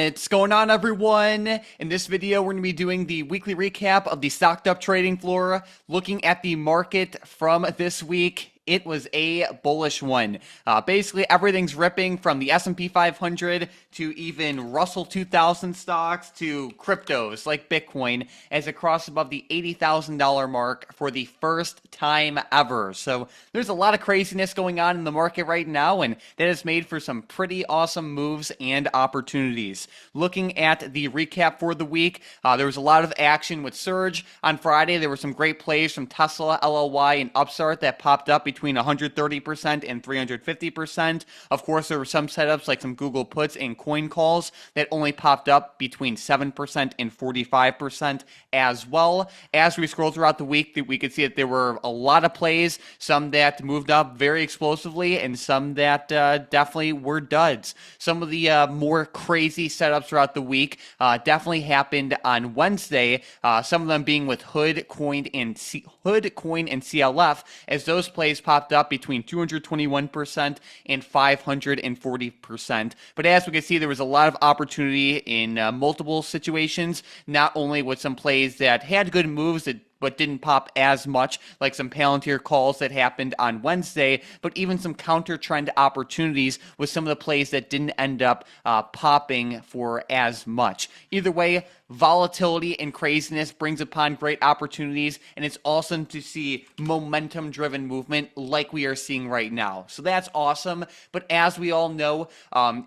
What's going on, everyone? In this video, we're going to be doing the weekly recap of the stocked up trading floor, looking at the market from this week. It was a bullish one. Basically, everything's ripping from the S&P 500 to even Russell 2000 stocks to cryptos like Bitcoin as it crossed above the $80,000 mark for the first time ever. So there's a lot of craziness going on in the market right now, and that has made for some pretty awesome moves and opportunities. Looking at the recap for the week, there was a lot of action with Surge. On Friday, there were some great plays from Tesla, LLY, and Upstart that popped up between 130% and 350%. Of course, there were some setups like some Google puts and coin calls that only popped up between 7% and 45% as well. As we scroll throughout the week, we could see that there were a lot of plays, some that moved up very explosively and some that definitely were duds. Some of the more crazy setups throughout the week definitely happened on Wednesday, some of them being with Hood, Coin, and CLF, as those plays popped up between 221% and 540%. But as we can see, there was a lot of opportunity in multiple situations, not only with some plays that had good moves but didn't pop as much, like some Palantir calls that happened on Wednesday, but even some counter trend opportunities with some of the plays that didn't end up popping for as much. Either way, volatility and craziness brings upon great opportunities, and it's awesome to see momentum-driven movement like we are seeing right now. So that's awesome, but as we all know,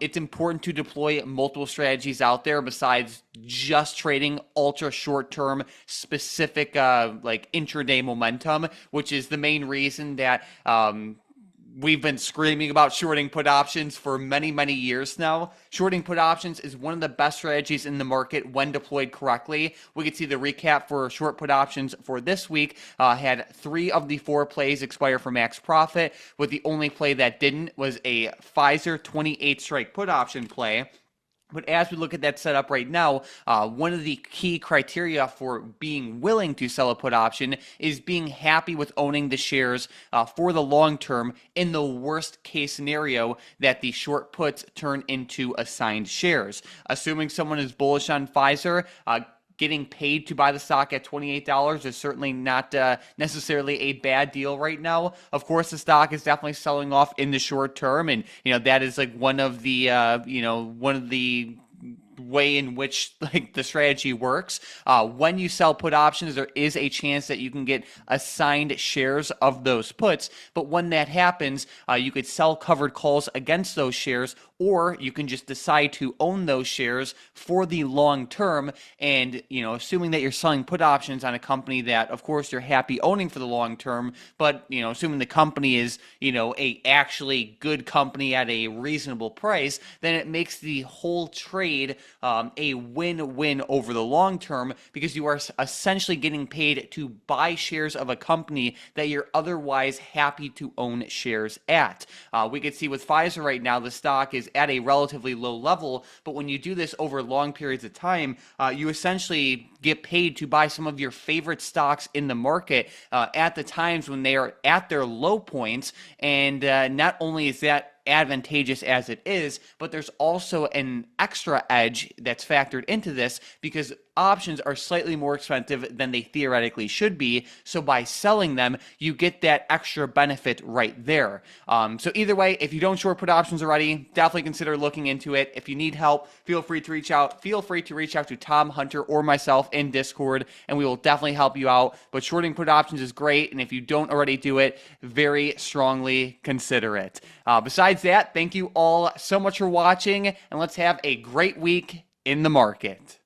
it's important to deploy multiple strategies out there besides just trading ultra short-term specific like intraday momentum, which is the main reason that we've been screaming about shorting put options for many years now. Shorting put options is one of the best strategies in the market when deployed correctly. We could see the recap for short put options for this week had 3 of the 4 plays expire for max profit, with the only play that didn't was a Pfizer 28 strike put option play. But as we look at that setup right now, one of the key criteria for being willing to sell a put option is being happy with owning the shares for the long term in the worst case scenario that the short puts turn into assigned shares. Assuming someone is bullish on Pfizer, getting paid to buy the stock at $28 is certainly not necessarily a bad deal right now. Of course, the stock is definitely selling off in the short term, and that is like one of the way in which like the strategy works. When you sell put options, there is a chance that you can get assigned shares of those puts, but when that happens, you could sell covered calls against those shares, or you can just decide to own those shares for the long term. And assuming that you're selling put options on a company that of course you're happy owning for the long term, but assuming the company is a actually good company at a reasonable price, then it makes the whole trade a win-win over the long term, because you are essentially getting paid to buy shares of a company that you're otherwise happy to own shares at. We could see with Pfizer right now, the stock is at a relatively low level, but when you do this over long periods of time, you essentially get paid to buy some of your favorite stocks in the market at the times when they are at their low points. And not only is that advantageous as it is, but there's also an extra edge that's factored into this, because options are slightly more expensive than they theoretically should be. So by selling them, you get that extra benefit right there. So either way, if you don't short put options already, definitely consider looking into it. If you need help, feel free to reach out. Feel free to reach out to Tom Hunter or myself in Discord, and we will definitely help you out. But shorting put options is great, and if you don't already do it, very strongly consider it. Besides that, thank you all so much for watching, and let's have a great week in the market.